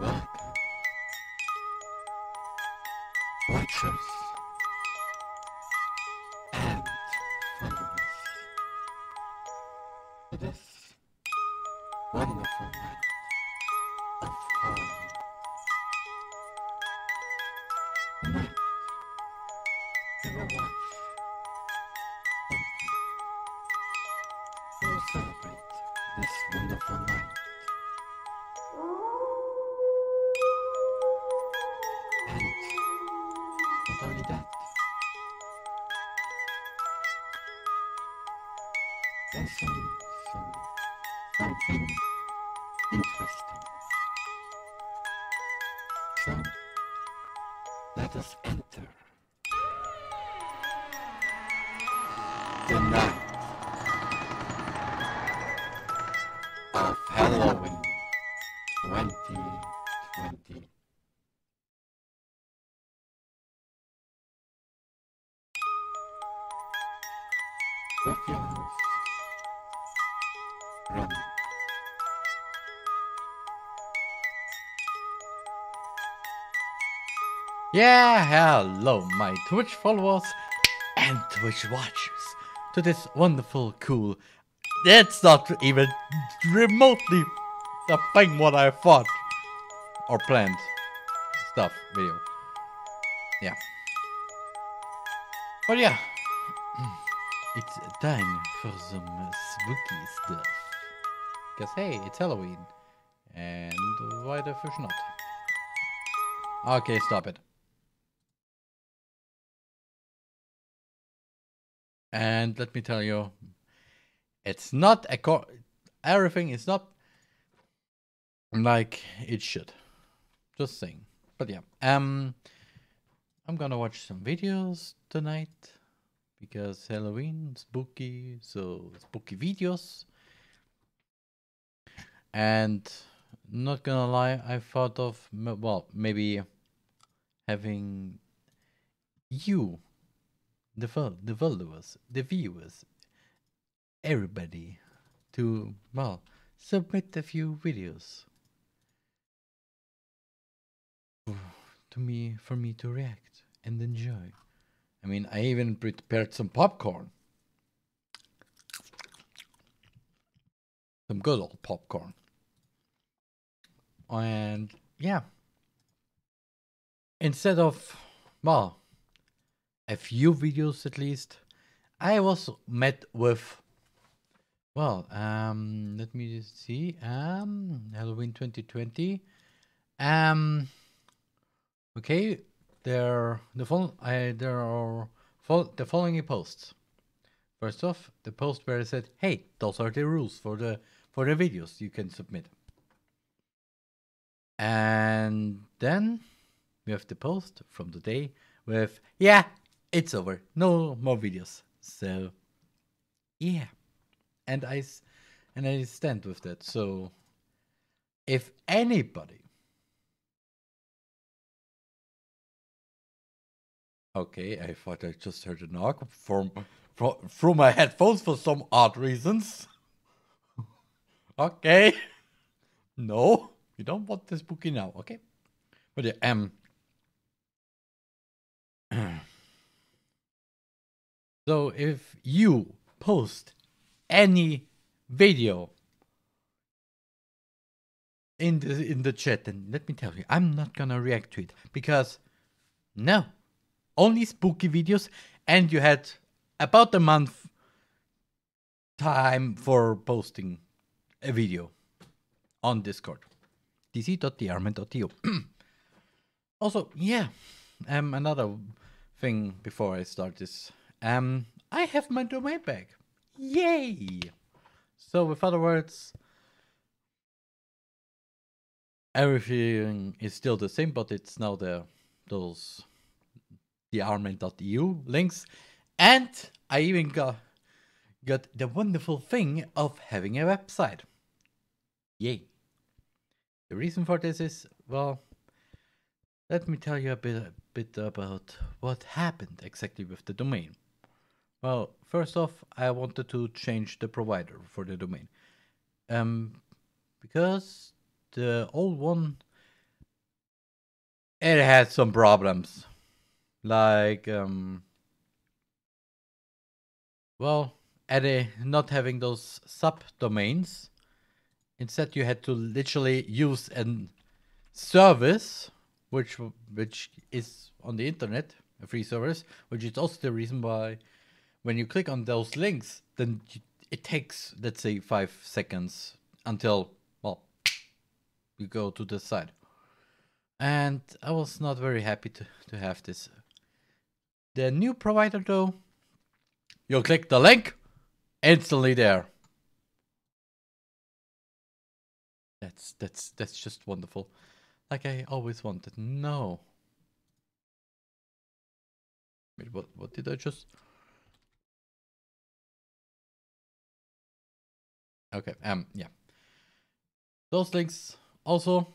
Welcome, watchers and followers, to this wonderful night of horror. Tonight, we will watch something. We will celebrate this wonderful night. And not only that, there's something interesting. So, let us enter the night of Halloween 2020. With your host, Ronnie. Yeah, hello, my Twitch followers and Twitch watchers, to this wonderful, cool, it's not even remotely the thing what I thought or planned stuff video. Yeah. But yeah, it's time for some spooky stuff. Because hey, it's Halloween. And why the fish not? Okay, stop it. And let me tell you, it's not everything is not like it should. Just saying. But yeah, I'm gonna watch some videos tonight because Halloween, spooky, so spooky videos. And not gonna lie, I thought of maybe having you, the followers, the viewers, everybody to submit a few videos to me for me to react and enjoy. I mean, I even prepared some popcorn. Some good old popcorn. And yeah, instead of a few videos at least, I was met with let me see. Halloween 2020. Okay, there are the following posts. First off, the post where I said, "Hey, those are the rules for the videos you can submit." And then we have the post from the day with, "Yeah, it's over. No more videos." So yeah, and I stand with that. So if anybody, okay, I thought I just heard a knock through my headphones for some odd reasons. Okay, no, you don't want this bookie now, okay? But yeah, so if you post any video in the chat, then let me tell you, I'm not gonna react to it because no, only spooky videos, and you had about a month time for posting a video on Discord. dc.thearmament.io. Also, yeah, another thing before I start this, I have my domain back. Yay! So, with other words, everything is still the same, but it's now those thearmament.eu links, and I even got the wonderful thing of having a website. Yay! The reason for this is, well, let me tell you a bit about what happened exactly with the domain. Well, first off, I wanted to change the provider for the domain. Because the old one it had some problems. Like, well, not having those subdomains. Instead, you had to literally use a service, which is on the internet, a free service, which is also the reason why when you click on those links, then it takes, let's say, 5 seconds until, well, you go to the site. And I was not very happy to have this. The new provider, though, you click the link, instantly there. That's just wonderful. Like I always wanted. No. Wait, what did I just? Okay. Yeah. Those links also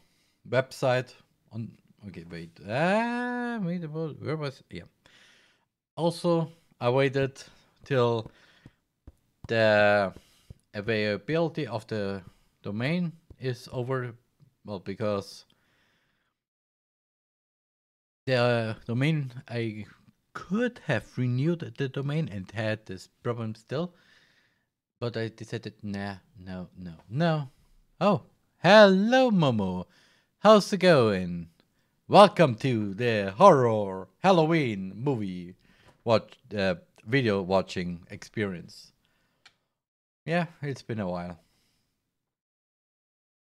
website on. Okay, wait. Wait. Where was? Yeah. Also, I waited till the availability of the domain is over. Well, because the domain, I could have renewed the domain and had this problem still, but I decided no. Oh, hello Momo, how's it going? Welcome to the horror Halloween movie video watching experience. Yeah, it's been a while.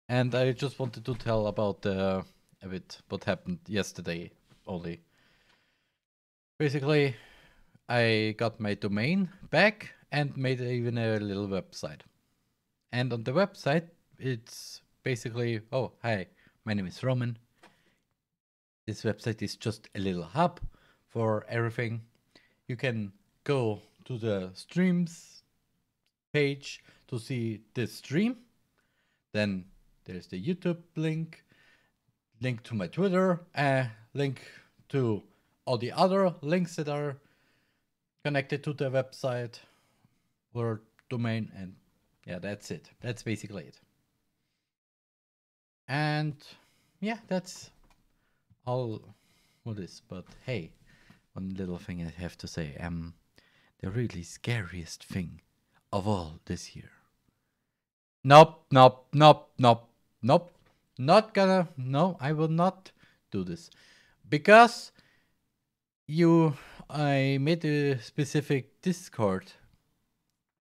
And I just wanted to tell about a bit what happened yesterday only. Basically, I got my domain back and made even a little website. And on the website, it's basically, oh, hi, my name is Roman. This website is just a little hub for everything. You can go to the streams page to see this stream. Then there's the YouTube link to my Twitter, link to all the other links that are connected to the website or domain, and yeah, that's it. That's basically it. And yeah, that's all what is. But hey, one little thing I have to say, the really scariest thing of all this year. Nope. Not gonna, no, I will not do this. Because I made a specific Discord,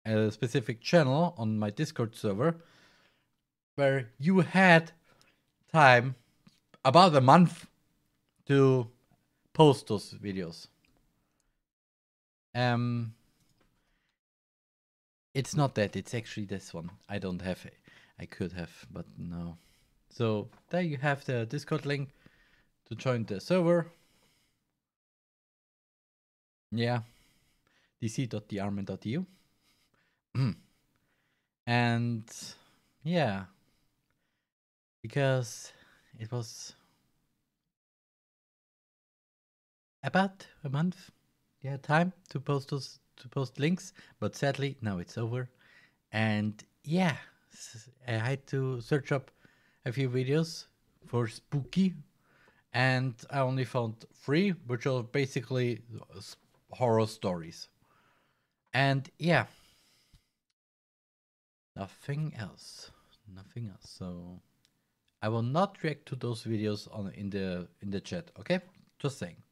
a specific channel on my Discord server, where you had time, about a month, to post those videos. It's not that, it's actually this one. I don't have it. I could have, but no. So there you have the Discord link to join the server. Yeah. dc.thearmin.eu. And yeah. Because it was about a month. Yeah, time to post links, but sadly now it's over. And yeah, I had to search up a few videos for spooky, and I only found 3, which are basically horror stories. And yeah, nothing else. So I will not react to those videos in the chat. Okay, just saying.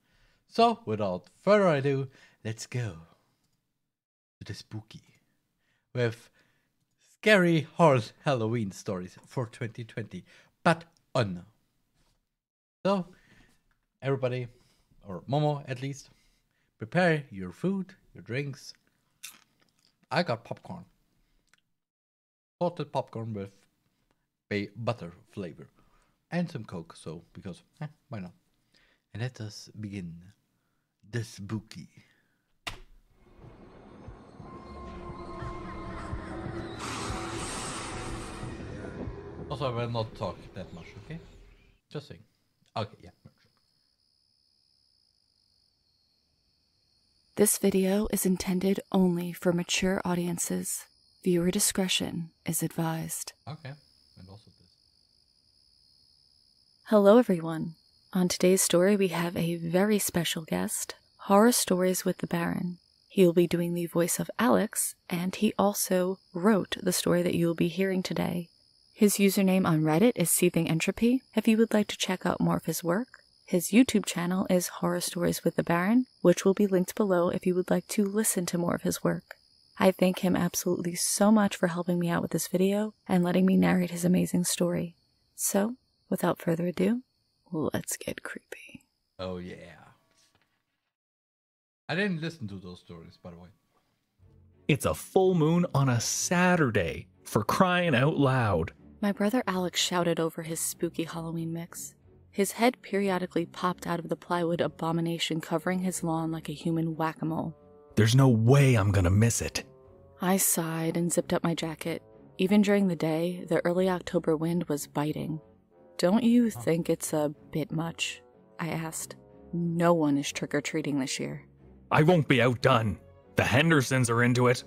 So without further ado, let's go to the spooky with scary horror Halloween stories for 2020, but unknown. So, everybody, or Momo at least, prepare your food, your drinks. I got popcorn. Salted popcorn with butter flavor. And some Coke, so, because, why not? And let us begin the spooky. Also, I will not talk that much, okay? Just saying. Okay, yeah. This video is intended only for mature audiences. Viewer discretion is advised. Okay, and also this. Hello everyone. On today's story, we have a very special guest, Horror Stories with the Baron. He will be doing the voice of Alex, and he also wrote the story that you will be hearing today. His username on Reddit is Seething Entropy, if you would like to check out more of his work. His YouTube channel is Horror Stories with the Baron, which will be linked below if you would like to listen to more of his work. I thank him absolutely so much for helping me out with this video and letting me narrate his amazing story. So, without further ado, let's get creepy. Oh yeah. I didn't listen to those stories, by the way. It's a full moon on a Saturday, for crying out loud. My brother Alex shouted over his spooky Halloween mix. His head periodically popped out of the plywood abomination covering his lawn like a human whack-a-mole. There's no way I'm gonna miss it. I sighed and zipped up my jacket. Even during the day, the early October wind was biting. Don't you think it's a bit much? I asked. No one is trick-or-treating this year. I won't be outdone. The Hendersons are into it.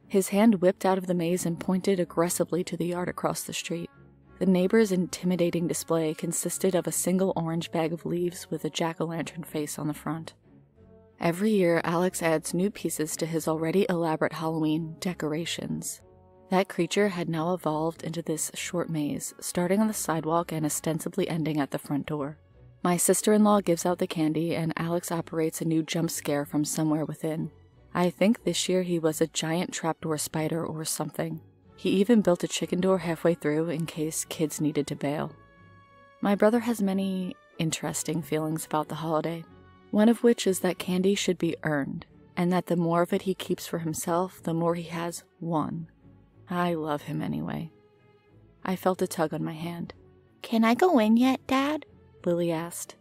His hand whipped out of the maze and pointed aggressively to the yard across the street. The neighbor's intimidating display consisted of a single orange bag of leaves with a jack-o'-lantern face on the front. Every year, Alex adds new pieces to his already elaborate Halloween decorations. That creature had now evolved into this short maze, starting on the sidewalk and ostensibly ending at the front door. My sister-in-law gives out the candy, and Alex operates a new jump scare from somewhere within. I think this year he was a giant trapdoor spider or something. He even built a chicken door halfway through in case kids needed to bail. My brother has many interesting feelings about the holiday, one of which is that candy should be earned, and that the more of it he keeps for himself, the more he has won. I love him anyway. I felt a tug on my hand. "Can I go in yet, Dad?" Lily asked.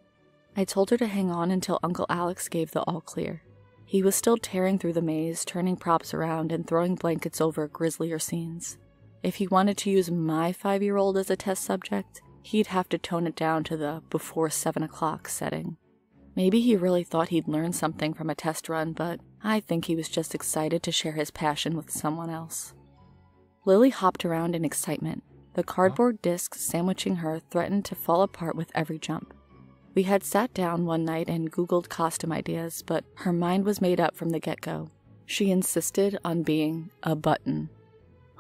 I told her to hang on until Uncle Alex gave the all clear. He was still tearing through the maze, turning props around and throwing blankets over grislier scenes. If he wanted to use my 5-year-old as a test subject, he'd have to tone it down to the before 7 o'clock setting. Maybe he really thought he'd learn something from a test run, but I think he was just excited to share his passion with someone else. Lily hopped around in excitement. The cardboard discs sandwiching her threatened to fall apart with every jump. We had sat down one night and Googled costume ideas, but her mind was made up from the get-go. She insisted on being a button.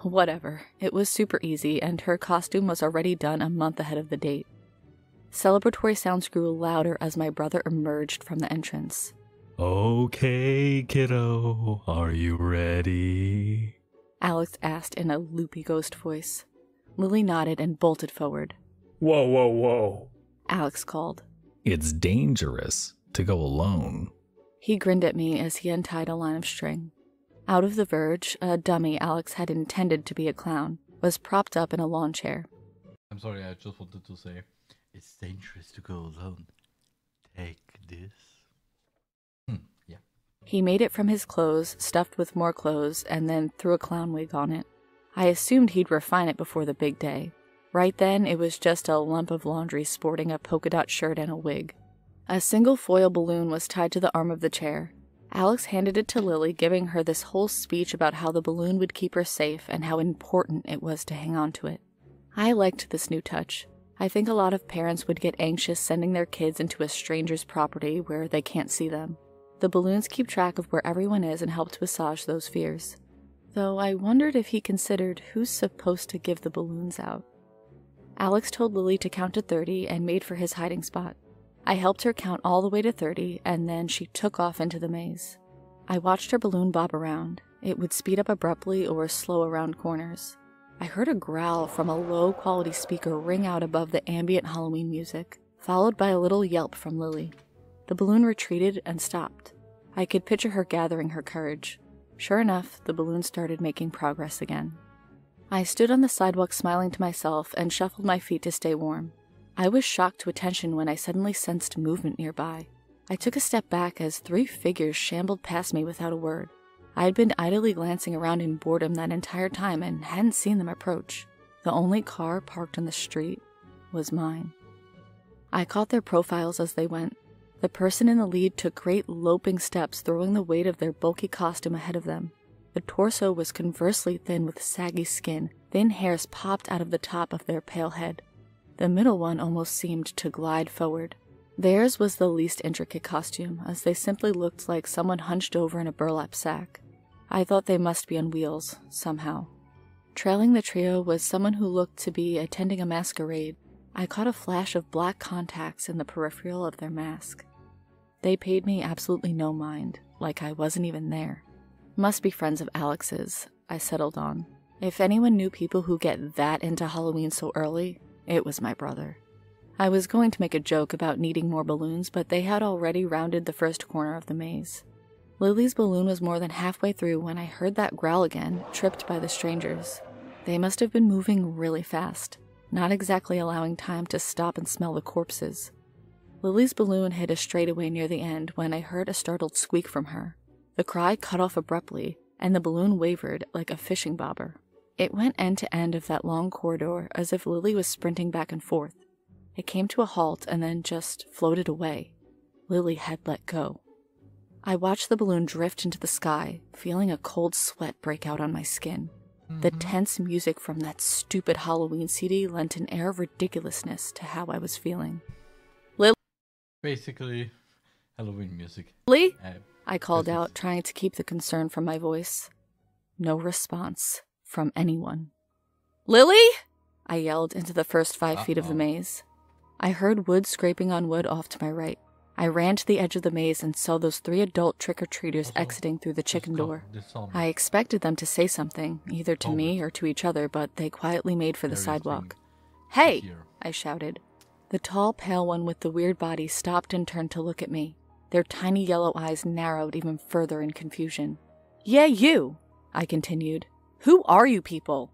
Whatever, it was super easy, and her costume was already done a month ahead of the date. Celebratory sounds grew louder as my brother emerged from the entrance. Okay, kiddo, are you ready? Alex asked in a loopy ghost voice. Lily nodded and bolted forward. Whoa, whoa, whoa. Alex called. It's dangerous to go alone. He grinned at me as he untied a line of string. Out of the verge, a dummy Alex had intended to be a clown was propped up in a lawn chair. I'm sorry, I just wanted to say, it's dangerous to go alone. Take this. Yeah. He made it from his clothes, stuffed with more clothes, and then threw a clown wig on it. I assumed he'd refine it before the big day. Right then, it was just a lump of laundry sporting a polka dot shirt and a wig. A single foil balloon was tied to the arm of the chair. Alex handed it to Lily, giving her this whole speech about how the balloon would keep her safe and how important it was to hang on to it. I liked this new touch. I think a lot of parents would get anxious sending their kids into a stranger's property where they can't see them. The balloons keep track of where everyone is and help to massage those fears. Though I wondered if he considered who's supposed to give the balloons out. Alex told Lily to count to 30 and made for his hiding spot. I helped her count all the way to 30, and then she took off into the maze. I watched her balloon bob around. It would speed up abruptly or slow around corners. I heard a growl from a low-quality speaker ring out above the ambient Halloween music, followed by a little yelp from Lily. The balloon retreated and stopped. I could picture her gathering her courage. Sure enough, the balloon started making progress again. I stood on the sidewalk smiling to myself and shuffled my feet to stay warm. I was shocked to attention when I suddenly sensed movement nearby. I took a step back as 3 figures shambled past me without a word. I had been idly glancing around in boredom that entire time and hadn't seen them approach. The only car parked on the street was mine. I caught their profiles as they went. The person in the lead took great loping steps, throwing the weight of their bulky costume ahead of them. The torso was conversely thin with saggy skin. Thin hairs popped out of the top of their pale head. The middle one almost seemed to glide forward. Theirs was the least intricate costume, as they simply looked like someone hunched over in a burlap sack. I thought they must be on wheels, somehow. Trailing the trio was someone who looked to be attending a masquerade. I caught a flash of black contacts in the peripheral of their mask. They paid me absolutely no mind, like I wasn't even there. Must be friends of Alex's, I settled on. If anyone knew people who get that into Halloween so early, it was my brother. I was going to make a joke about needing more balloons, but they had already rounded the first corner of the maze. Lily's balloon was more than halfway through when I heard that growl again, tripped by the strangers. They must have been moving really fast, not exactly allowing time to stop and smell the corpses. Lily's balloon hit a straightaway near the end when I heard a startled squeak from her. The cry cut off abruptly, and the balloon wavered like a fishing bobber. It went end to end of that long corridor as if Lily was sprinting back and forth. It came to a halt and then just floated away. Lily had let go. I watched the balloon drift into the sky, feeling a cold sweat break out on my skin. The tense music from that stupid Halloween CD lent an air of ridiculousness to how I was feeling. Basically, Halloween music. Lily? I called this is- out, trying to keep the concern from my voice. No response from anyone. Lily? I yelled into the first 5 feet of the maze. I heard wood scraping on wood off to my right. I ran to the edge of the maze and saw those 3 adult trick-or-treaters exiting through the chicken door. I expected them to say something, either to me or to each other, but they quietly made for the sidewalk. Hey! I shouted. The tall, pale one with the weird body stopped and turned to look at me. Their tiny yellow eyes narrowed even further in confusion. Yeah, you! I continued. Who are you people?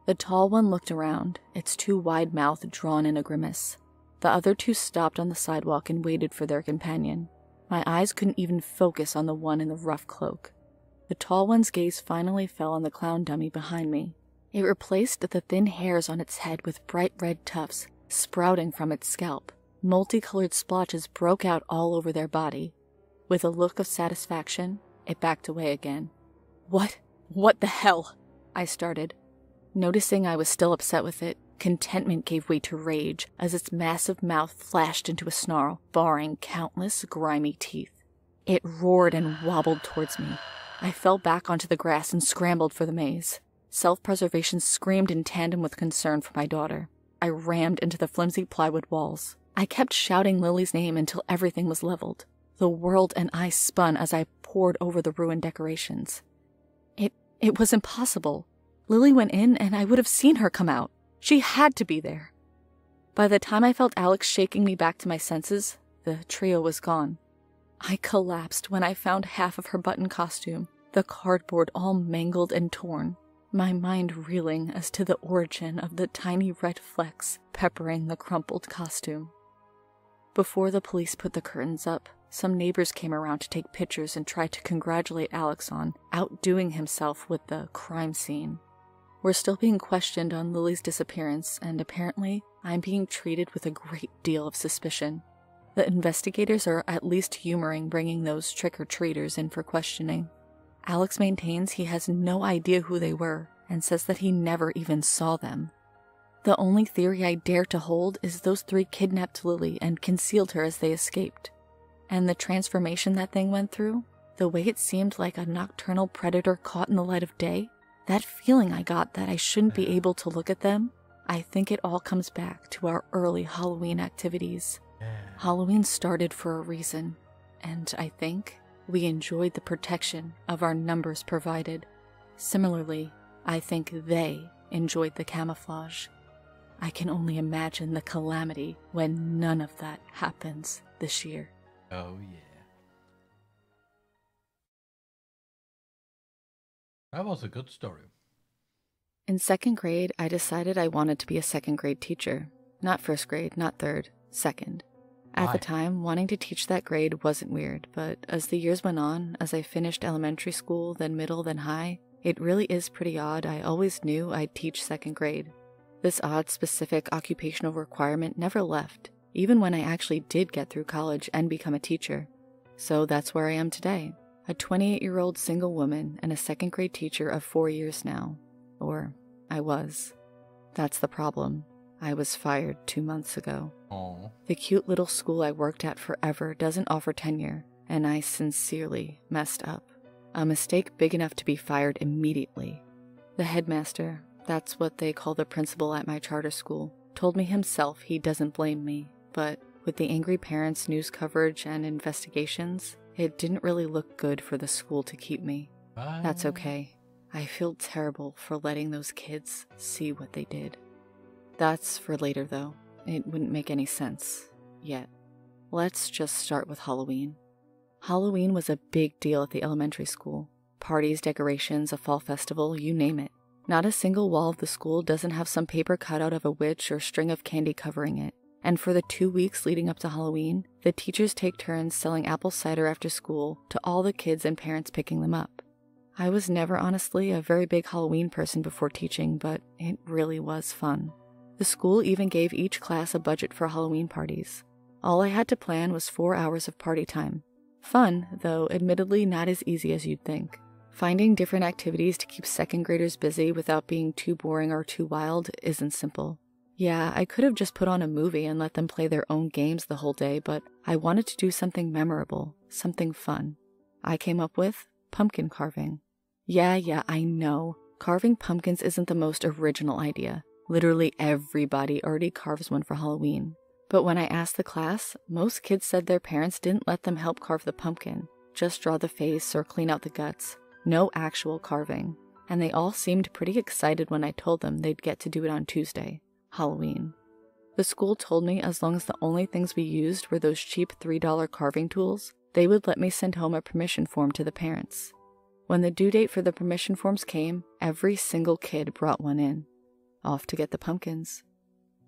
The tall one looked around, its too wide mouth drawn in a grimace. The other 2 stopped on the sidewalk and waited for their companion. My eyes couldn't even focus on the one in the rough cloak. The tall one's gaze finally fell on the clown dummy behind me. It replaced the thin hairs on its head with bright red tufts sprouting from its scalp. Multicolored splotches broke out all over their body. With a look of satisfaction, it backed away again. What the hell? I started. Noticing I was still upset with it, contentment gave way to rage as its massive mouth flashed into a snarl, baring countless grimy teeth. It roared and wobbled towards me. I fell back onto the grass and scrambled for the maze. Self-preservation screamed in tandem with concern for my daughter. I rammed into the flimsy plywood walls. I kept shouting Lily's name until everything was leveled. The world and I spun as I pored over the ruined decorations. It was impossible. Lily went in and I would have seen her come out. She had to be there. By the time I felt Alex shaking me back to my senses, the trio was gone. I collapsed when I found half of her button costume, the cardboard all mangled and torn, my mind reeling as to the origin of the tiny red flecks peppering the crumpled costume. Before the police put the curtains up, some neighbors came around to take pictures and try to congratulate Alex on outdoing himself with the crime scene. We're still being questioned on Lily's disappearance, and apparently I'm being treated with a great deal of suspicion. The investigators are at least humoring bringing those trick-or-treaters in for questioning. Alex maintains he has no idea who they were, and says that he never even saw them. The only theory I dare to hold is those 3 kidnapped Lily and concealed her as they escaped. And the transformation that thing went through, the way it seemed like a nocturnal predator caught in the light of day, that feeling I got that I shouldn't be able to look at them, I think it all comes back to our early Halloween activities. Halloween started for a reason, and I think we enjoyed the protection of our numbers provided. Similarly, I think they enjoyed the camouflage. I can only imagine the calamity when none of that happens this year. Oh, yeah. That was a good story. In 2nd grade, I decided I wanted to be a 2nd grade teacher. Not 1st grade, not 3rd, 2nd. At the time, wanting to teach that grade wasn't weird, but as the years went on, as I finished elementary school, then middle, then high, it really is pretty odd I always knew I'd teach 2nd grade. This odd, specific occupational requirement never left, even when I actually did get through college and become a teacher. So that's where I am today, a 28-year-old single woman and a 2nd grade teacher of 4 years now. Or I was. That's the problem. I was fired 2 months ago. Oh. The cute little school I worked at forever doesn't offer tenure, and I sincerely messed up. A mistake big enough to be fired immediately. The headmaster, that's what they call the principal at my charter school, told me himself he doesn't blame me, but with the angry parents' news coverage and investigations, it didn't really look good for the school to keep me. That's okay. I feel terrible for letting those kids see what they did. That's for later, though. It wouldn't make any sense yet. Let's just start with Halloween. Halloween was a big deal at the elementary school. Parties, decorations, a fall festival, you name it. Not a single wall of the school doesn't have some paper cutout of a witch or string of candy covering it. And for the 2 weeks leading up to Halloween, the teachers take turns selling apple cider after school to all the kids and parents picking them up. I was never honestly a very big Halloween person before teaching, but it really was fun. The school even gave each class a budget for Halloween parties. All I had to plan was 4 hours of party time. Fun, though admittedly not as easy as you'd think. Finding different activities to keep second graders busy without being too boring or too wild isn't simple. Yeah, I could have just put on a movie and let them play their own games the whole day, but I wanted to do something memorable, something fun. I came up with pumpkin carving. Yeah, I know. Carving pumpkins isn't the most original idea. Literally everybody already carves one for Halloween. But when I asked the class, most kids said their parents didn't let them help carve the pumpkin, just draw the face or clean out the guts. No actual carving. And they all seemed pretty excited when I told them they'd get to do it on Tuesday, Halloween. The school told me as long as the only things we used were those cheap $3 carving tools, they would let me send home a permission form to the parents. When the due date for the permission forms came, every single kid brought one in. Off to get the pumpkins.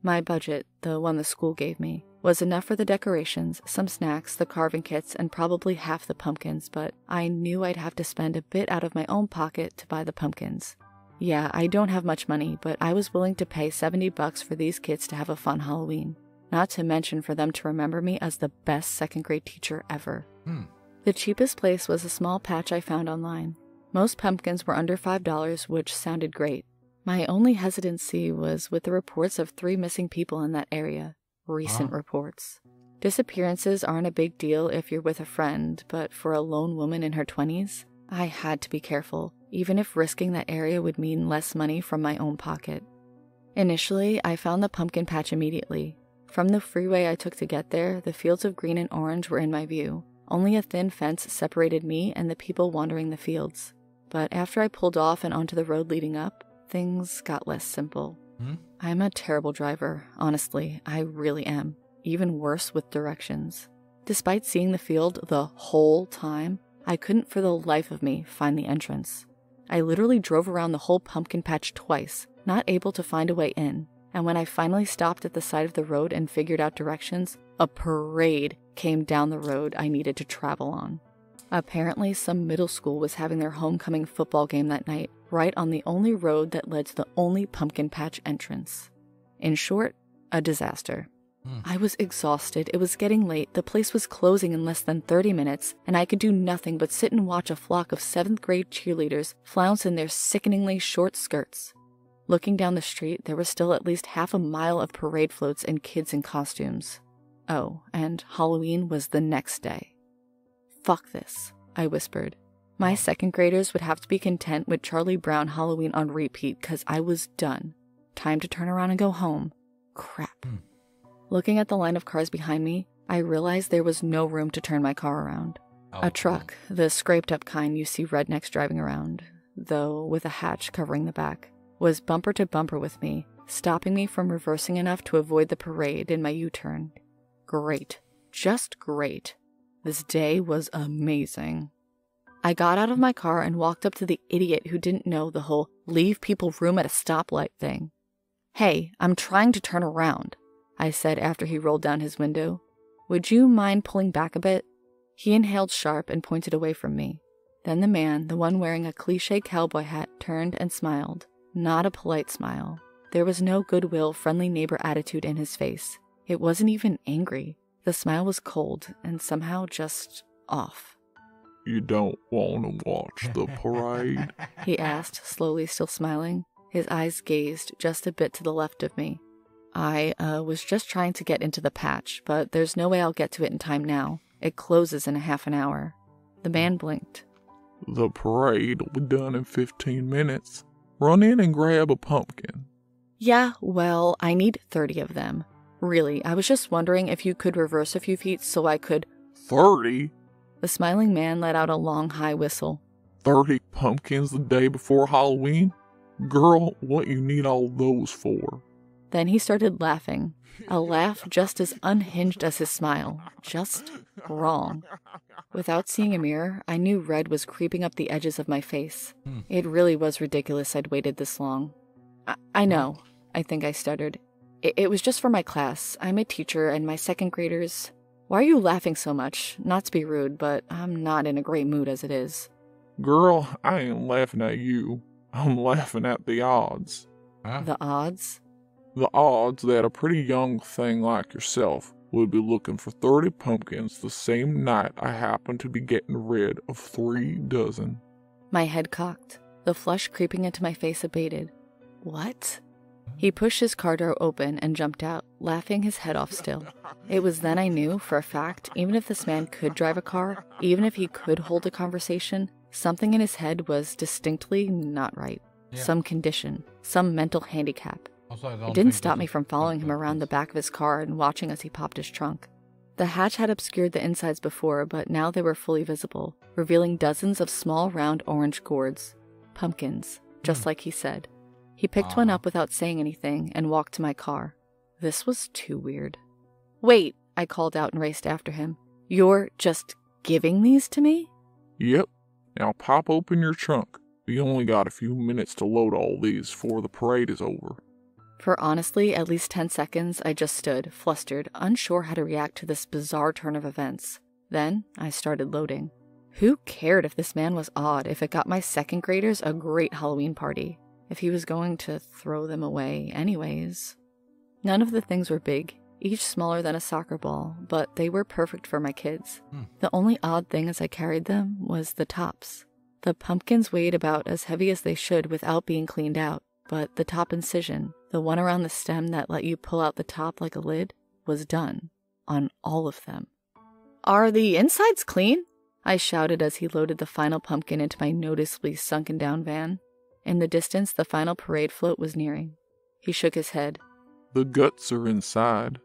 My budget, the one the school gave me, was enough for the decorations, some snacks, the carving kits, and probably half the pumpkins, but I knew I'd have to spend a bit out of my own pocket to buy the pumpkins. Yeah, I don't have much money, but I was willing to pay $70 for these kids to have a fun Halloween. Not to mention for them to remember me as the best second grade teacher ever. The cheapest place was a small patch I found online. Most pumpkins were under $5, which sounded great. My only hesitancy was with the reports of 3 missing people in that area. Recent reports. Disappearances aren't a big deal if you're with a friend, but for a lone woman in her 20s, I had to be careful, even if risking that area would mean less money from my own pocket. Initially, I found the pumpkin patch immediately. From the freeway I took to get there, the fields of green and orange were in my view. Only a thin fence separated me and the people wandering the fields. But after I pulled off and onto the road leading up, things got less simple. I'm a terrible driver, honestly, I really am. Even worse with directions. Despite seeing the field the whole time, I couldn't for the life of me find the entrance. I literally drove around the whole pumpkin patch twice, not able to find a way in. And when I finally stopped at the side of the road and figured out directions, a parade came down the road I needed to travel on. Apparently, some middle school was having their homecoming football game that night, right on the only road that led to the only pumpkin patch entrance. In short, a disaster. I was exhausted, it was getting late, the place was closing in less than 30 minutes, and I could do nothing but sit and watch a flock of 7th grade cheerleaders flounce in their sickeningly short skirts. Looking down the street, there was still at least half a mile of parade floats and kids in costumes. Oh, and Halloween was the next day. Fuck this, I whispered. My second graders would have to be content with Charlie Brown Halloween on repeat because I was done. Time to turn around and go home. Crap. Looking at the line of cars behind me, I realized there was no room to turn my car around. A truck, the scraped up kind you see rednecks driving around, though with a hatch covering the back, was bumper to bumper with me, stopping me from reversing enough to avoid the parade in my U-turn. Great. Just great. This day was amazing. I got out of my car and walked up to the idiot who didn't know the whole leave people room at a stoplight thing. Hey, I'm trying to turn around, I said after he rolled down his window. Would you mind pulling back a bit? He inhaled sharp and pointed away from me. Then the man, the one wearing a cliché cowboy hat, turned and smiled. Not a polite smile. There was no goodwill, friendly neighbor attitude in his face. It wasn't even angry. The smile was cold and somehow just off. You don't want to watch the parade? He asked, slowly still smiling. His eyes gazed just a bit to the left of me. I was just trying to get into the patch, but there's no way I'll get to it in time now. It closes in a half an hour. The man blinked. The parade will be done in 15 minutes. Run in and grab a pumpkin. Yeah, well, I need 30 of them. Really, I was just wondering if you could reverse a few feet so I could... 30? The smiling man let out a long, high whistle. 30 pumpkins the day before Halloween? Girl, what you need all those for? Then he started laughing. A laugh just as unhinged as his smile. Just wrong. Without seeing a mirror, I knew red was creeping up the edges of my face. It really was ridiculous I'd waited this long. I know, I think I stuttered. It was just for my class. I'm a teacher, and my second graders... Why are you laughing so much? Not to be rude, but I'm not in a great mood as it is. Girl, I ain't laughing at you. I'm laughing at the odds. Huh? The odds? The odds that a pretty young thing like yourself would be looking for 30 pumpkins the same night I happen to be getting rid of 3 dozen. My head cocked. The flush creeping into my face abated. What? He pushed his car door open and jumped out, laughing his head off still. It was then I knew, for a fact, even if this man could drive a car, even if he could hold a conversation, something in his head was distinctly not right. Yeah. Some condition, some mental handicap. Also, I don't It didn't think stop this me is from following him around the back of his car and watching as he popped his trunk. The hatch had obscured the insides before, but now they were fully visible, revealing dozens of small round orange gourds. Pumpkins, just like he said. He picked one up without saying anything and walked to my car. This was too weird. Wait, I called out and raced after him. You're just giving these to me? Yep. Now pop open your trunk. We only got a few minutes to load all these before the parade is over. For honestly, at least 10 seconds, I just stood, flustered, unsure how to react to this bizarre turn of events. Then, I started loading. Who cared if this man was odd, if it got my second graders a great Halloween party? If he was going to throw them away anyways. None of the things were big, each smaller than a soccer ball, but they were perfect for my kids. The only odd thing as I carried them was the tops. The pumpkins weighed about as heavy as they should without being cleaned out, but the top incision, the one around the stem that let you pull out the top like a lid, was done on all of them. Are the insides clean? I shouted as he loaded the final pumpkin into my noticeably sunken down van. In the distance, the final parade float was nearing. He shook his head. The guts are inside.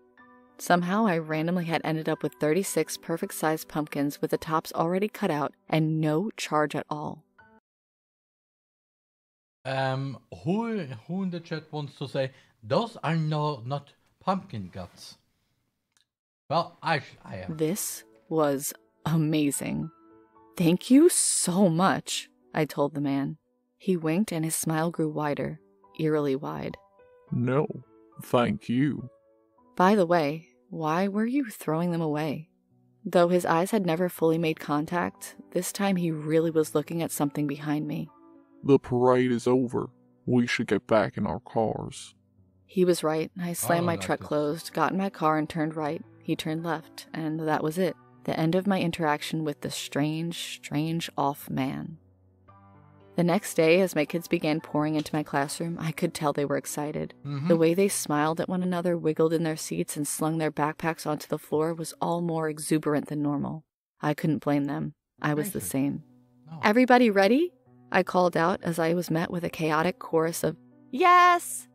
Somehow I randomly had ended up with 36 perfect-sized pumpkins with the tops already cut out and no charge at all. Who in the chat wants to say, those are not pumpkin guts? Well, I am. This was amazing. Thank you so much, I told the man. He winked and his smile grew wider, eerily wide. No, thank you. By the way, why were you throwing them away? Though his eyes had never fully made contact, this time he really was looking at something behind me. The parade is over. We should get back in our cars. He was right. I slammed my like truck this. closed, got in my car and turned right. He turned left, and that was it. The end of my interaction with the strange off man. The next day, as my kids began pouring into my classroom, I could tell they were excited. The way they smiled at one another, wiggled in their seats, and slung their backpacks onto the floor was all more exuberant than normal. I couldn't blame them. I was the same. No. Everybody ready? I called out as I was met with a chaotic chorus of, "Yes!"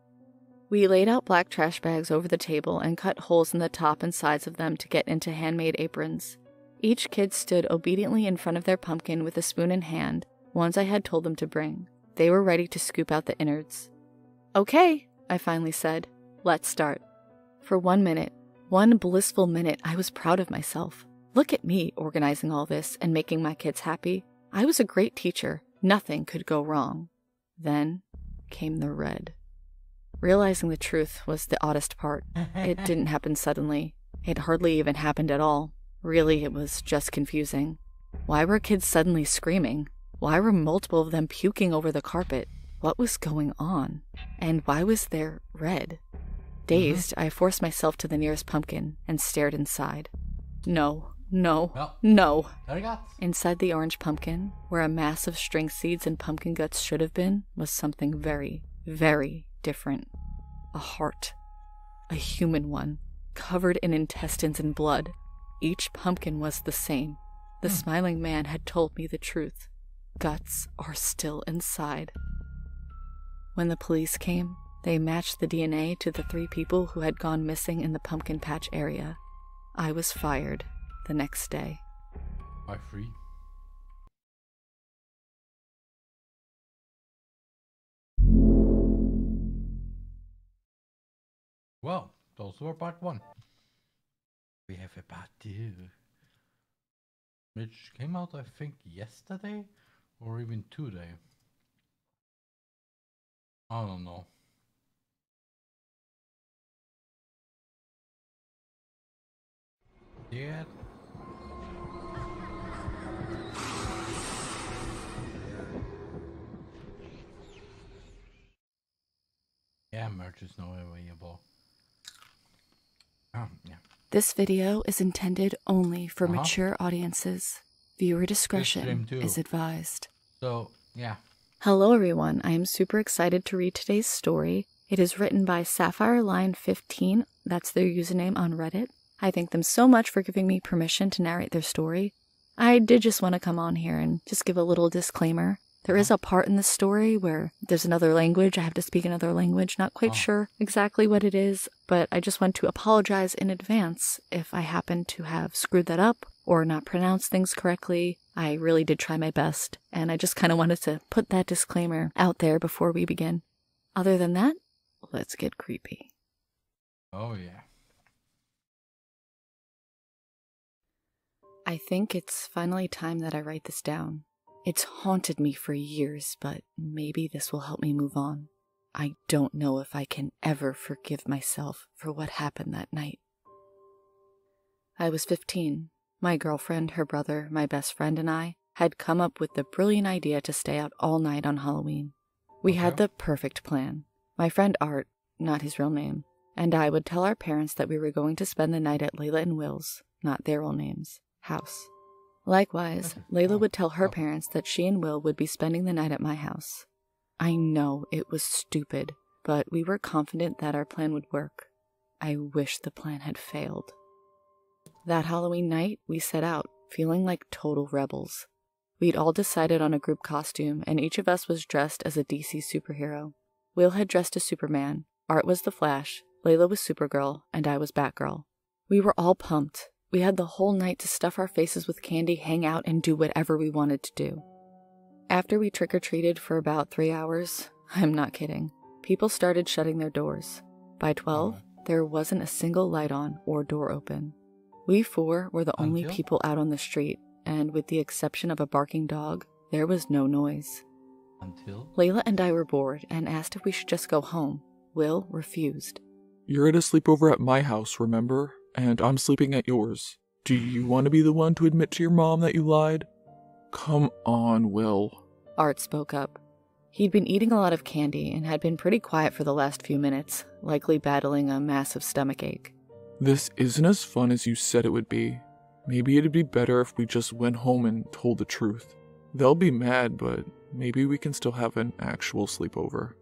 We laid out black trash bags over the table and cut holes in the top and sides of them to get into handmade aprons. Each kid stood obediently in front of their pumpkin with a spoon in hand, ones I had told them to bring. They were ready to scoop out the innards. "Okay," I finally said. "Let's start." For 1 minute, one blissful minute, I was proud of myself. Look at me organizing all this and making my kids happy. I was a great teacher. Nothing could go wrong. Then came the red. Realizing the truth was the oddest part. It didn't happen suddenly. It hardly even happened at all. Really, it was just confusing. Why were kids suddenly screaming? Why were multiple of them puking over the carpet? What was going on? And why was there red? Dazed, I forced myself to the nearest pumpkin and stared inside. No. Arigato. Inside the orange pumpkin, where a mass of string seeds and pumpkin guts should have been, was something very, very different. A heart. a human one, covered in intestines and blood. Each pumpkin was the same. The smiling man had told me the truth. Guts are still inside. When the police came, they matched the DNA to the 3 people who had gone missing in the pumpkin patch area. I was fired the next day. By 3. Well, those were part 1. We have a part 2, which came out, I think, yesterday or even today. I don't know. Yeah. Yeah, merch is not available. Yeah. This video is intended only for mature audiences. Viewer discretion is advised. So, yeah. Hello everyone, I am super excited to read today's story. It is written by Sapphire Line 15, that's their username on Reddit. I thank them so much for giving me permission to narrate their story. I did just want to come on here and just give a little disclaimer. There is a part in the story where there's another language. I have to speak another language. Not quite sure exactly what it is, but I just want to apologize in advance if I happen to have screwed that up or not pronounced things correctly. I really did try my best, and I just kind of wanted to put that disclaimer out there before we begin. Other than that, let's get creepy. Oh, yeah. I think it's finally time that I write this down. It's haunted me for years, but maybe this will help me move on. I don't know if I can ever forgive myself for what happened that night. I was 15. My girlfriend, her brother, my best friend, and I had come up with the brilliant idea to stay out all night on Halloween. We had the perfect plan. My friend Art, not his real name, and I would tell our parents that we were going to spend the night at Layla and Will's, not their real names, house. Likewise, Layla would tell her parents that she and Will would be spending the night at my house. I know it was stupid, but we were confident that our plan would work. I wish the plan had failed. That Halloween night, we set out, feeling like total rebels. We'd all decided on a group costume, and each of us was dressed as a DC superhero. Will had dressed as Superman, Art was the Flash, Layla was Supergirl, and I was Batgirl. We were all pumped. We had the whole night to stuff our faces with candy, hang out, and do whatever we wanted to do. After we trick-or-treated for about 3 hours, I'm not kidding, people started shutting their doors. By 12, there wasn't a single light on or door open. We 4 were the only people out on the street, and with the exception of a barking dog, there was no noise. Until? Layla and I were bored and asked if we should just go home. Will refused. You're at a sleepover at my house, remember? And I'm sleeping at yours. Do you want to be the one to admit to your mom that you lied? Come on, Will. Art spoke up. He'd been eating a lot of candy and had been pretty quiet for the last few minutes, likely battling a massive stomachache. This isn't as fun as you said it would be. Maybe it'd be better if we just went home and told the truth. They'll be mad, but maybe we can still have an actual sleepover.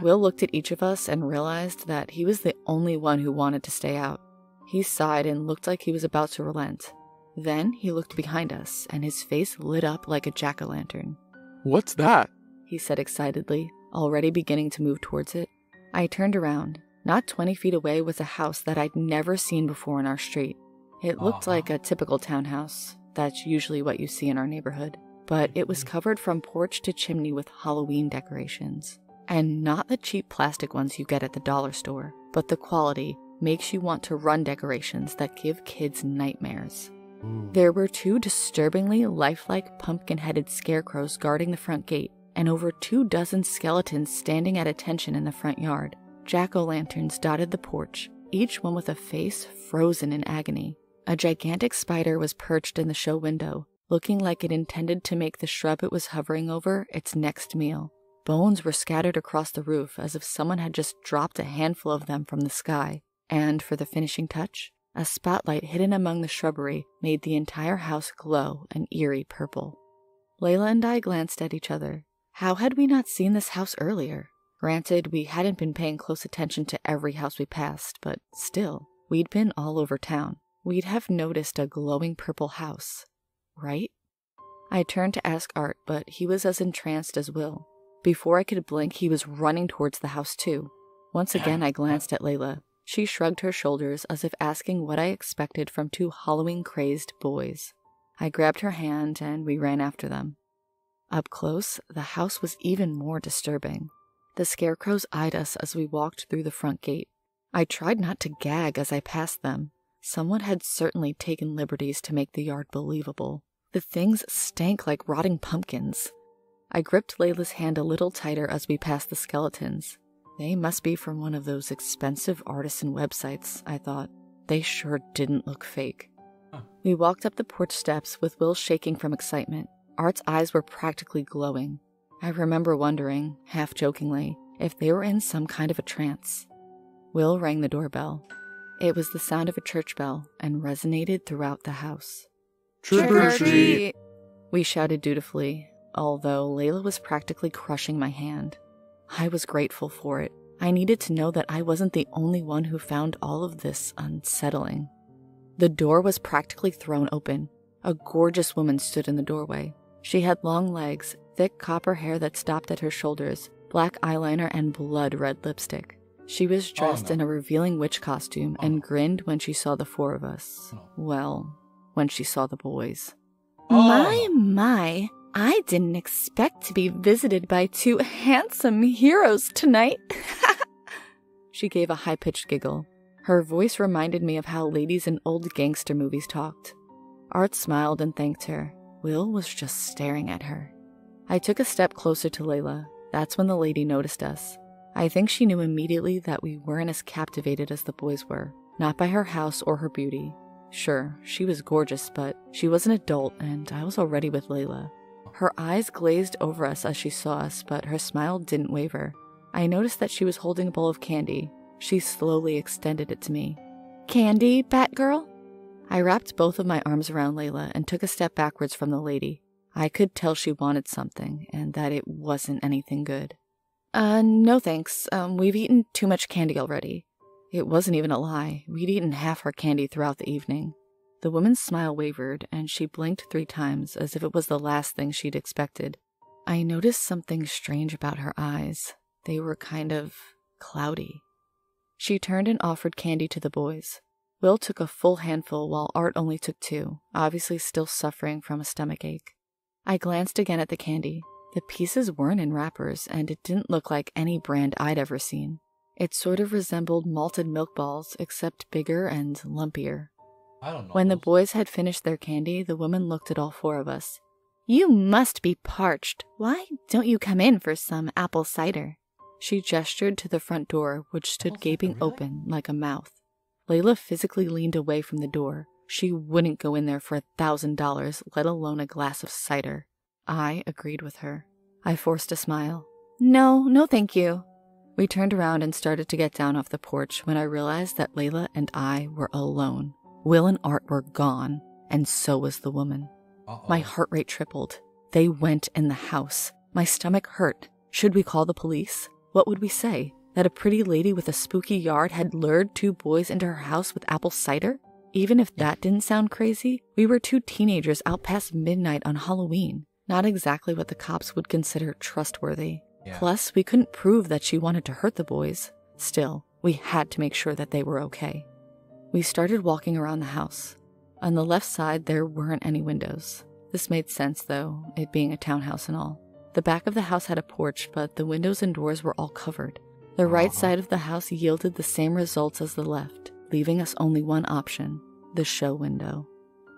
Will looked at each of us and realized that he was the only one who wanted to stay out. He sighed and looked like he was about to relent. Then he looked behind us, and his face lit up like a jack-o'-lantern. What's that? He said excitedly, already beginning to move towards it. I turned around. Not 20 feet away was a house that I'd never seen before in our street. It looked like a typical townhouse. That's usually what you see in our neighborhood. But it was covered from porch to chimney with Halloween decorations. And not the cheap plastic ones you get at the dollar store, but the quality makes you want to run decorations that give kids nightmares. There were 2 disturbingly lifelike pumpkin-headed scarecrows guarding the front gate, and over 2 dozen skeletons standing at attention in the front yard. Jack-o'-lanterns dotted the porch, each one with a face frozen in agony. A gigantic spider was perched in the show window, looking like it intended to make the shrub it was hovering over its next meal. Bones were scattered across the roof as if someone had just dropped a handful of them from the sky. And for the finishing touch, a spotlight hidden among the shrubbery made the entire house glow an eerie purple. Layla and I glanced at each other. How had we not seen this house earlier? Granted, we hadn't been paying close attention to every house we passed, but still, we'd been all over town. We'd have noticed a glowing purple house, right? I turned to ask Art, but he was as entranced as Will. Before I could blink, he was running towards the house too. Once again, I glanced at Layla. She shrugged her shoulders as if asking what I expected from two Halloween-crazed boys. I grabbed her hand and we ran after them. Up close, the house was even more disturbing. The scarecrows eyed us as we walked through the front gate. I tried not to gag as I passed them. Someone had certainly taken liberties to make the yard believable. The things stank like rotting pumpkins. I gripped Layla's hand a little tighter as we passed the skeletons. They must be from one of those expensive artisan websites, I thought. They sure didn't look fake. We walked up the porch steps with Will shaking from excitement. Art's eyes were practically glowing. I remember wondering, half-jokingly, if they were in some kind of a trance. Will rang the doorbell. It was the sound of a church bell and resonated throughout the house. Trick or treat! We shouted dutifully, although Layla was practically crushing my hand. I was grateful for it. I needed to know that I wasn't the only one who found all of this unsettling. The door was practically thrown open. A gorgeous woman stood in the doorway. She had long legs, thick copper hair that stopped at her shoulders, black eyeliner, and blood-red lipstick. She was dressed in a revealing witch costume and grinned when she saw the four of us. Well, when she saw the boys. My, I didn't expect to be visited by two handsome heroes tonight. She gave a high-pitched giggle. Her voice reminded me of how ladies in old gangster movies talked. Art smiled and thanked her. Will was just staring at her. I took a step closer to Layla. That's when the lady noticed us. I think she knew immediately that we weren't as captivated as the boys were, not by her house or her beauty. Sure, she was gorgeous, but she was an adult and I was already with Layla. Her eyes glazed over us as she saw us, but her smile didn't waver. I noticed that she was holding a bowl of candy. She slowly extended it to me. Candy, Batgirl? I wrapped both of my arms around Layla and took a step backwards from the lady. I could tell she wanted something, and that it wasn't anything good. No thanks. We've eaten too much candy already. It wasn't even a lie. We'd eaten half our candy throughout the evening. The woman's smile wavered, and she blinked 3 times as if it was the last thing she'd expected. I noticed something strange about her eyes. They were kind of cloudy. She turned and offered candy to the boys. Will took a full handful while Art only took 2, obviously still suffering from a stomachache. I glanced again at the candy. The pieces weren't in wrappers, and it didn't look like any brand I'd ever seen. It sort of resembled malted milk balls, except bigger and lumpier. I don't know. When the boys had finished their candy, the woman looked at all 4 of us. You must be parched. Why don't you come in for some apple cider? She gestured to the front door, which stood gaping open like a mouth. Layla physically leaned away from the door. She wouldn't go in there for $1,000, let alone a glass of cider. I agreed with her. I forced a smile. No, thank you. We turned around and started to get down off the porch when I realized that Layla and I were alone. Will and Art were gone, and so was the woman. My heart rate tripled. They went in the house. My stomach hurt. Should we call the police? What would we say? That a pretty lady with a spooky yard had lured 2 boys into her house with apple cider? Even if that didn't sound crazy, we were 2 teenagers out past midnight on Halloween. Not exactly what the cops would consider trustworthy. Yeah. Plus, we couldn't prove that she wanted to hurt the boys. Still, we had to make sure that they were okay. We started walking around the house. On the left side, there weren't any windows. This made sense, though, it being a townhouse and all. The back of the house had a porch, but the windows and doors were all covered. The right side of the house yielded the same results as the left, leaving us only one option, the show window.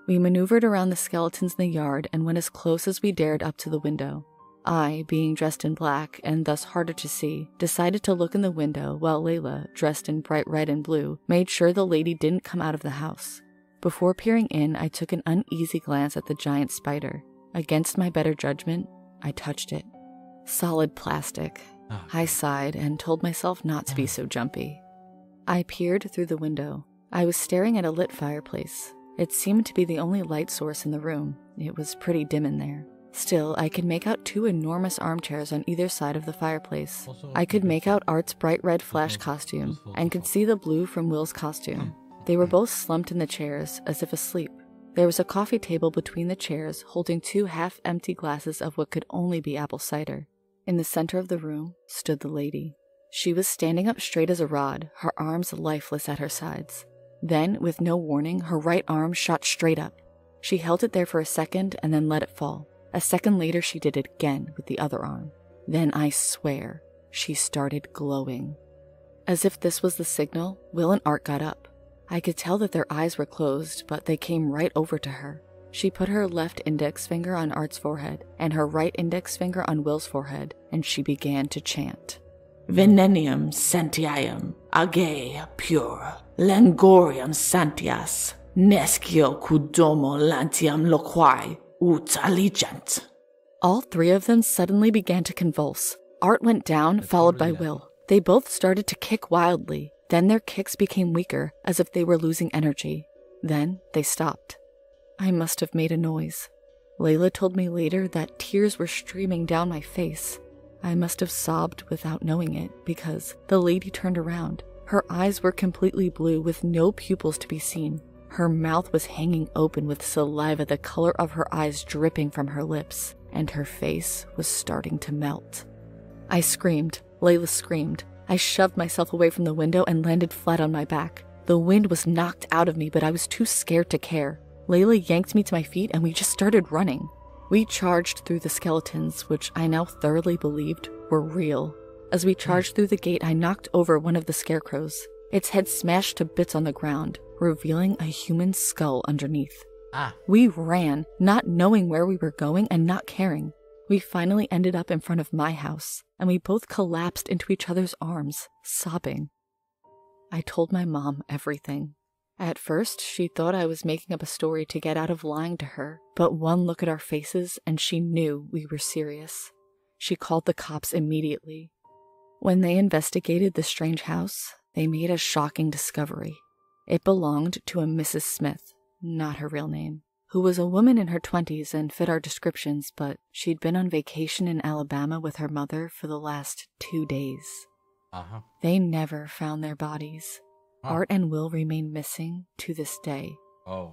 We maneuvered around the skeletons in the yard and went as close as we dared up to the window. I, being dressed in black and thus harder to see, decided to look in the window while Layla, dressed in bright red and blue, made sure the lady didn't come out of the house. Before peering in, I took an uneasy glance at the giant spider. Against my better judgment, I touched it. Solid plastic. I sighed and told myself not to be so jumpy. I peered through the window. I was staring at a lit fireplace. It seemed to be the only light source in the room. It was pretty dim in there. Still, I could make out 2 enormous armchairs on either side of the fireplace. I could make out Art's bright red Flash costume, and could see the blue from Will's costume. They were both slumped in the chairs, as if asleep. There was a coffee table between the chairs, holding 2 half-empty glasses of what could only be apple cider. In the center of the room stood the lady. She was standing up straight as a rod, her arms lifeless at her sides. Then, with no warning, her right arm shot straight up. She held it there for a second and then let it fall. A second later, she did it again with the other arm. Then, I swear, she started glowing. As if this was the signal, Will and Art got up. I could tell that their eyes were closed, but they came right over to her. She put her left index finger on Art's forehead and her right index finger on Will's forehead, and she began to chant. Venenium santiam, age pure, langorium santias, nescio cudomo lantiam loquae, ut allegent. All 3 of them suddenly began to convulse. Art went down, followed by Will. They both started to kick wildly. Then their kicks became weaker, as if they were losing energy. Then they stopped. I must have made a noise. Layla told me later that tears were streaming down my face. I must have sobbed without knowing it, because the lady turned around. Her eyes were completely blue with no pupils to be seen. Her mouth was hanging open with saliva the color of her eyes dripping from her lips, and her face was starting to melt. I screamed. Layla screamed. I shoved myself away from the window and landed flat on my back. The wind was knocked out of me, but I was too scared to care. Layla yanked me to my feet and we just started running. We charged through the skeletons, which I now thoroughly believed were real. As we charged through the gate, I knocked over one of the scarecrows. Its head smashed to bits on the ground, revealing a human skull underneath. We ran, not knowing where we were going and not caring. We finally ended up in front of my house, and we both collapsed into each other's arms, sobbing. I told my mom everything. At first, she thought I was making up a story to get out of lying to her, but one look at our faces and she knew we were serious. She called the cops immediately. When they investigated the strange house, they made a shocking discovery. It belonged to a Mrs. Smith, not her real name, who was a woman in her 20s and fit our descriptions, but she'd been on vacation in Alabama with her mother for the last 2 days. They never found their bodies. Art and Will remain missing to this day.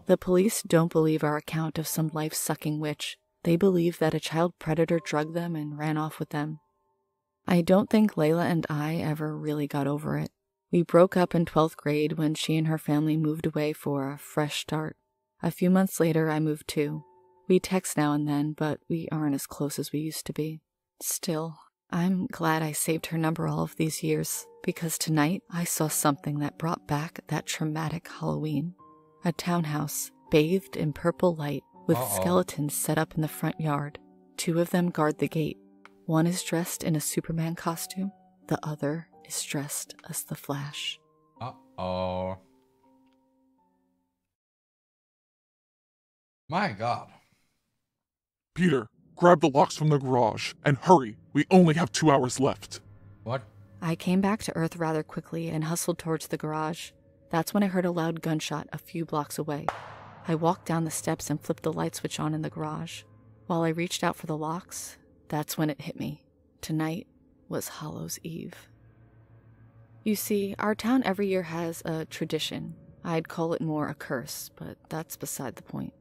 The police don't believe our account of some life-sucking witch. They believe that a child predator drugged them and ran off with them. I don't think Layla and I ever really got over it. We broke up in 12th grade when she and her family moved away for a fresh start. A few months later, I moved too. We text now and then, but we aren't as close as we used to be. Still, I'm glad I saved her number all of these years, because tonight I saw something that brought back that traumatic Halloween. A townhouse, bathed in purple light, with skeletons set up in the front yard. 2 of them guard the gate. One is dressed in a Superman costume. The other is dressed as the Flash. My God. Peter, grab the locks from the garage, and hurry, we only have 2 hours left. What? I came back to Earth rather quickly and hustled towards the garage. That's when I heard a loud gunshot a few blocks away. I walked down the steps and flipped the light switch on in the garage. While I reached out for the locks, that's when it hit me. Tonight was Hallows' Eve. You see, our town every year has a tradition. I'd call it more a curse, but that's beside the point.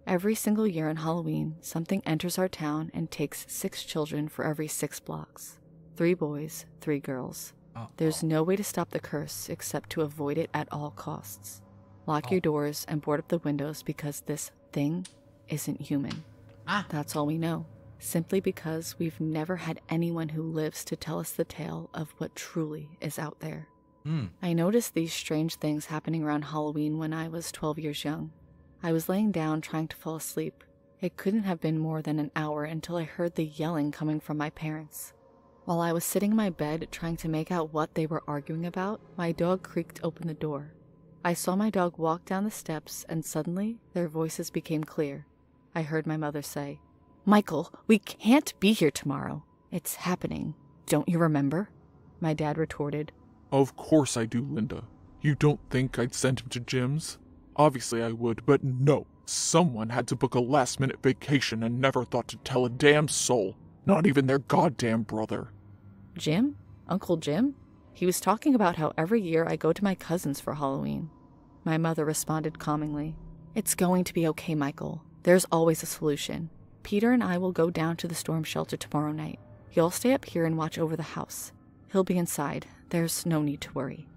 Every single year on Halloween, something enters our town and takes 6 children for every 6 blocks. 3 boys, 3 girls. There's no way to stop the curse except to avoid it at all costs. Lock your doors and board up the windows because this thing isn't human. That's all we know. Simply because we've never had anyone who lives to tell us the tale of what truly is out there. I noticed these strange things happening around Halloween when I was 12 years young. I was laying down trying to fall asleep. It couldn't have been more than an hour until I heard the yelling coming from my parents. While I was sitting in my bed trying to make out what they were arguing about, my dog creaked open the door. I saw my dog walk down the steps and suddenly their voices became clear. I heard my mother say, "Michael, we can't be here tomorrow. It's happening. Don't you remember?" My dad retorted, Of course I do, Linda. You don't think I'd send him to Jim's? Obviously I would, but no. Someone had to book a last-minute vacation and never thought to tell a damn soul, not even their goddamn brother. Jim? Uncle Jim? He was talking about how every year I go to my cousin's for Halloween. My mother responded calmingly. It's going to be okay, Michael. There's always a solution. Peter and I will go down to the storm shelter tomorrow night. You'll stay up here and watch over the house. He'll be inside. There's no need to worry.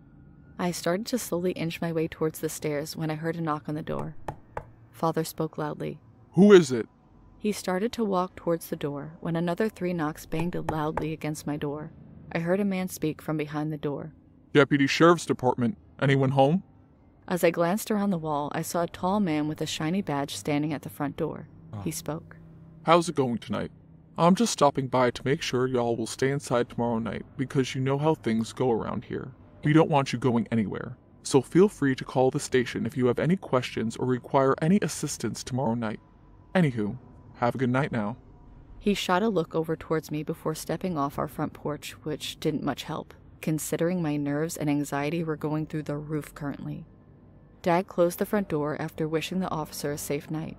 I started to slowly inch my way towards the stairs when I heard a knock on the door. Father spoke loudly. Who is it? He started to walk towards the door when another 3 knocks banged loudly against my door. I heard a man speak from behind the door. Deputy Sheriff's Department. Anyone home? As I glanced around the wall, I saw a tall man with a shiny badge standing at the front door. He spoke. How's it going tonight? I'm just stopping by to make sure y'all will stay inside tomorrow night because you know how things go around here. We don't want you going anywhere, so feel free to call the station if you have any questions or require any assistance tomorrow night. Anywho, have a good night now. He shot a look over towards me before stepping off our front porch, which didn't much help, considering my nerves and anxiety were going through the roof currently. Dad closed the front door after wishing the officer a safe night.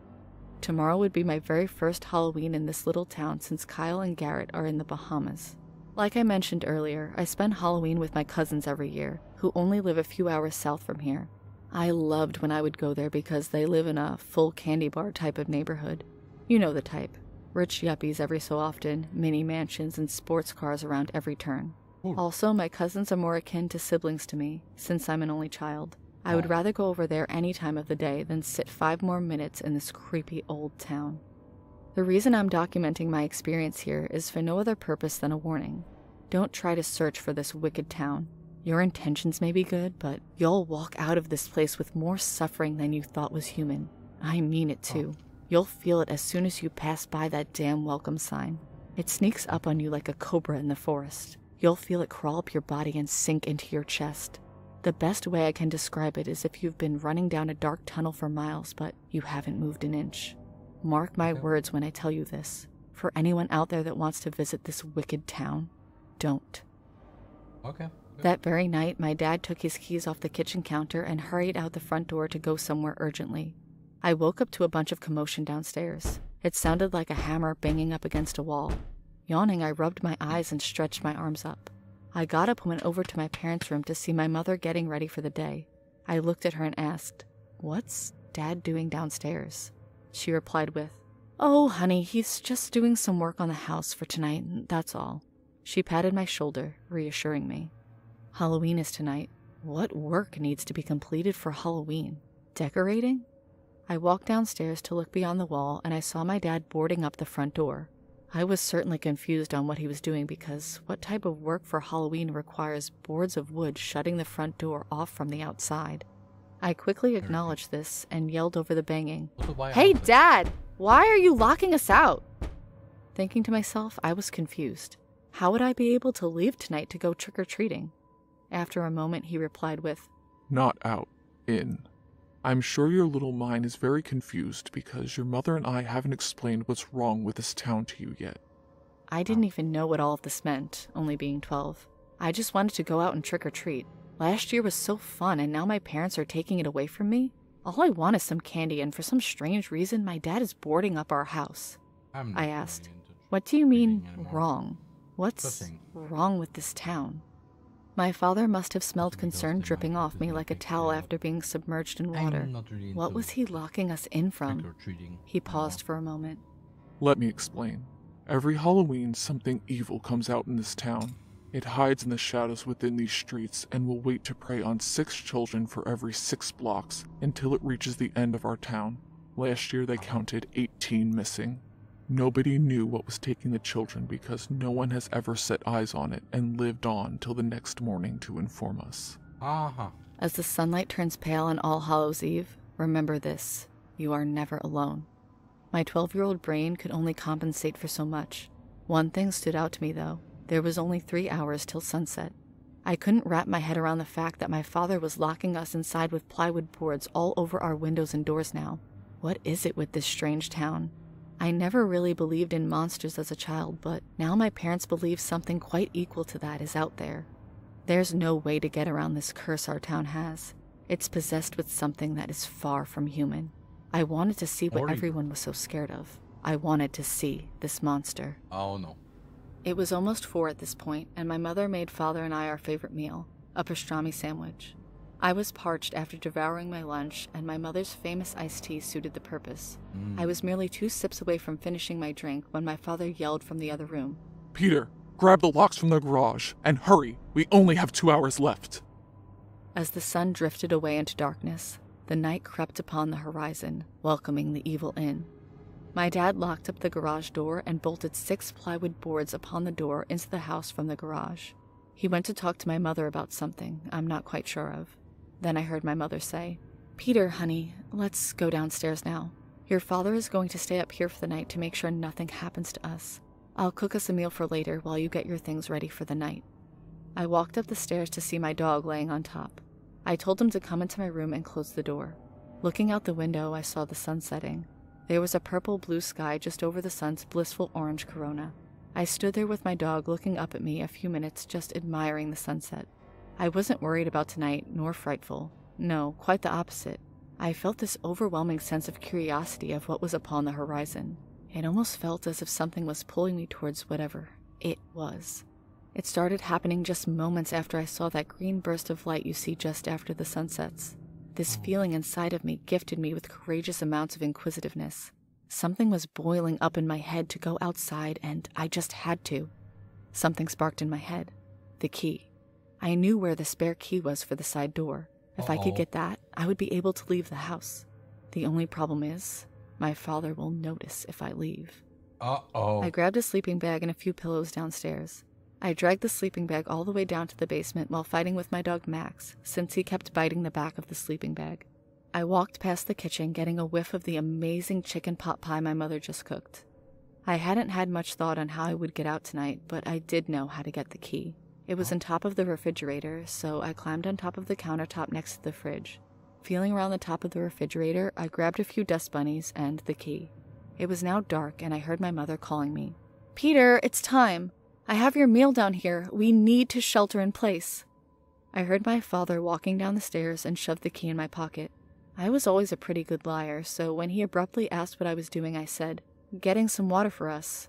Tomorrow would be my very first Halloween in this little town since Kyle and Garrett are in the Bahamas. Like I mentioned earlier, I spend Halloween with my cousins every year, who only live a few hours south from here. I loved when I would go there because they live in a full candy bar type of neighborhood. You know the type. Rich yuppies every so often, mini mansions, and sports cars around every turn. Also, my cousins are more akin to siblings to me, since I'm an only child. I would rather go over there any time of the day than sit 5 more minutes in this creepy old town. The reason I'm documenting my experience here is for no other purpose than a warning. Don't try to search for this wicked town. Your intentions may be good, but you'll walk out of this place with more suffering than you thought was human. I mean it too. You'll feel it as soon as you pass by that damn welcome sign. It sneaks up on you like a cobra in the forest. You'll feel it crawl up your body and sink into your chest. The best way I can describe it is if you've been running down a dark tunnel for miles, but you haven't moved an inch. Mark my words when I tell you this. For anyone out there that wants to visit this wicked town, don't. Okay. That very night, my dad took his keys off the kitchen counter and hurried out the front door to go somewhere urgently. I woke up to a bunch of commotion downstairs. It sounded like a hammer banging up against a wall. Yawning, I rubbed my eyes and stretched my arms up. I got up and went over to my parents' room to see my mother getting ready for the day. I looked at her and asked, "What's Dad doing downstairs?" She replied with, "Oh, honey, he's just doing some work on the house for tonight, that's all." She patted my shoulder, reassuring me. Halloween is tonight. What work needs to be completed for Halloween? Decorating? I walked downstairs to look beyond the wall, and I saw my dad boarding up the front door. I was certainly confused on what he was doing because what type of work for Halloween requires boards of wood shutting the front door off from the outside? I quickly acknowledged this and yelled over the banging, "Hey, Dad! Why are you locking us out?" Thinking to myself, I was confused. How would I be able to leave tonight to go trick-or-treating? After a moment, he replied with, Not out. In. I'm sure your little mind is very confused because your mother and I haven't explained what's wrong with this town to you yet. I didn't even know what all of this meant, only being 12. I just wanted to go out and trick-or-treat. Last year was so fun, and now my parents are taking it away from me. All I want is some candy, and for some strange reason, my dad is boarding up our house. I asked, "What do you mean, wrong? What's wrong with this town?" My father must have smelled concern dripping off me like a towel after being submerged in water. What was he locking us in from? He paused for a moment. Let me explain. Every Halloween, something evil comes out in this town. It hides in the shadows within these streets and will wait to prey on 6 children for every 6 blocks until it reaches the end of our town. Last year they counted 18 missing. Nobody knew what was taking the children because no one has ever set eyes on it and lived on till the next morning to inform us. As the sunlight turns pale on All Hallows Eve, remember this: you are never alone. My 12-year-old brain could only compensate for so much. One thing stood out to me, though. There was only 3 hours till sunset. I couldn't wrap my head around the fact that my father was locking us inside with plywood boards all over our windows and doors now. What is it with this strange town? I never really believed in monsters as a child, but now my parents believe something quite equal to that is out there. There's no way to get around this curse our town has. It's possessed with something that is far from human. I wanted to see what Or you- everyone was so scared of. I wanted to see this monster. Oh no. It was almost 4 at this point, and my mother made Father and I our favorite meal, a pastrami sandwich. I was parched after devouring my lunch, and my mother's famous iced tea suited the purpose. I was merely 2 sips away from finishing my drink when my father yelled from the other room. Peter, grab the locks from the garage, and hurry, we only have 2 hours left. As the sun drifted away into darkness, the night crept upon the horizon, welcoming the evil in. My dad locked up the garage door and bolted 6 plywood boards upon the door into the house from the garage. He went to talk to my mother about something I'm not quite sure of. Then I heard my mother say, "Peter, honey, let's go downstairs now. Your father is going to stay up here for the night to make sure nothing happens to us. I'll cook us a meal for later while you get your things ready for the night." I walked up the stairs to see my dog laying on top. I told him to come into my room and close the door. Looking out the window, I saw the sun setting. There was a purple blue sky just over the sun's blissful orange corona. I stood there with my dog looking up at me a few minutes, just admiring the sunset. I wasn't worried about tonight, nor frightful. No, quite the opposite. I felt this overwhelming sense of curiosity of what was upon the horizon. It almost felt as if something was pulling me towards whatever it was. It started happening just moments after I saw that green burst of light you see just after the sun sets. This feeling inside of me gifted me with courageous amounts of inquisitiveness. Something was boiling up in my head to go outside, and I just had to. Something sparked in my head. The key. I knew where the spare key was for the side door. If I could get that, I would be able to leave the house. The only problem is, my father will notice if I leave. Uh-oh. I grabbed a sleeping bag and a few pillows downstairs. I dragged the sleeping bag all the way down to the basement while fighting with my dog Max, since he kept biting the back of the sleeping bag. I walked past the kitchen, getting a whiff of the amazing chicken pot pie my mother just cooked. I hadn't had much thought on how I would get out tonight, but I did know how to get the key. It was on top of the refrigerator, so I climbed on top of the countertop next to the fridge. Feeling around the top of the refrigerator, I grabbed a few dust bunnies and the key. It was now dark, and I heard my mother calling me. "Peter, it's time. I have your meal down here. We need to shelter in place." I heard my father walking down the stairs and shoved the key in my pocket. I was always a pretty good liar, so when he abruptly asked what I was doing, I said, "Getting some water for us."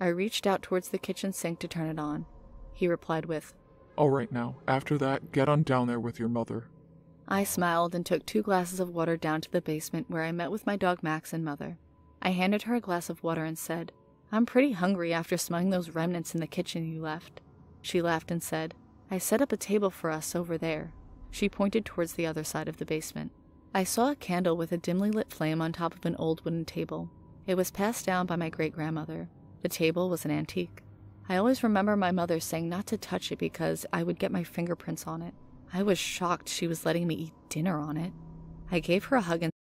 I reached out towards the kitchen sink to turn it on. He replied with, All right now, after that, get on down there with your mother. I smiled and took 2 glasses of water down to the basement where I met with my dog Max and mother. I handed her a glass of water and said, "I'm pretty hungry after smelling those remnants in the kitchen you left." She laughed and said, "I set up a table for us over there." She pointed towards the other side of the basement. I saw a candle with a dimly lit flame on top of an old wooden table. It was passed down by my great-grandmother. The table was an antique. I always remember my mother saying not to touch it because I would get my fingerprints on it. I was shocked she was letting me eat dinner on it. I gave her a hug and